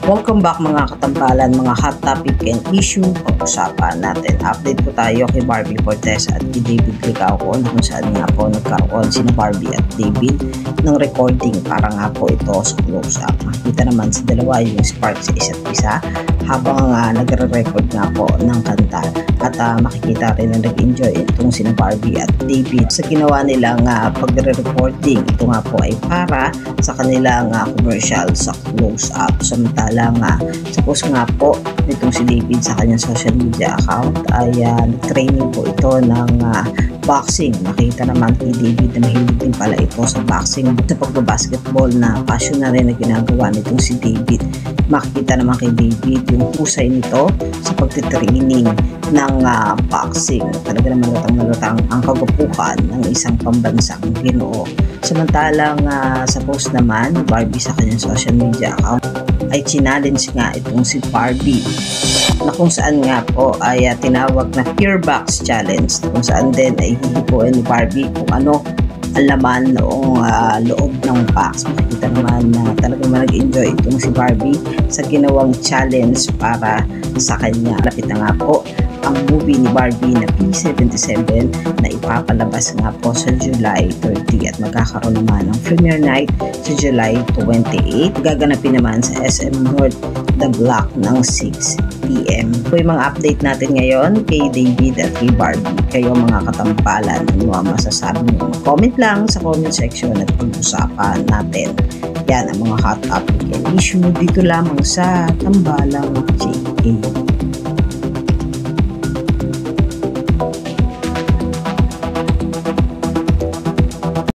Welcome back mga katambalan, mga hot topic and issue pag-usapan natin. Update po tayo kay Barbie Fortes at kay David Licauco kung saan nga po nagkaroon sina Barbie at David ng recording para nga po ito sa close-up. Makita naman sa dalawa yung spark sa isa't isa habang nagre-record nga po ng kanta at makikita rin na nag-enjoy itong sina Barbie at David sa ginawa nilang pagre-recording. Ito nga po ay para sa kanilang commercial sa close-up. Samantala suppose nga po nitong si David sa kanyang social media account ay training po ito ng boxing. Nakita naman kay David na mahilig din pala ito sa boxing, sa pagbabasketball na passion na rin na ginagawa nitong si David. Makikita naman kay David yung husay nito sa pagtitraining ng boxing. Talaga naman lutang ang kagapuhan ng isang pambansang Ginoo. Samantalang sa post naman Barbie sa kanyang social media account ay challenge nga itong si Barbie na kung saan nga po ay tinawag na Fear Box Challenge, kung saan din ay hihipuin ni Barbie kung ano ang laman noong loob ng box. Makikita naman na talagang nag-enjoy itong si Barbie sa ginawang challenge para sa kanya. Lapit na nga po ang movie ni Barbie na P77 na ipapalabas nga po sa July 30 at magkakaroon naman ng premiere night sa July 28. Gaganapin naman sa SM North The Block ng 6 PM. Ito yung mga update natin ngayon kay David at kay Barbie. Kayo mga katampalan, ano ang masasabi nyo? Comment lang sa comment section at pag-usapan natin. Yan ang mga hot topic and issue dito lamang sa Tambalang JA.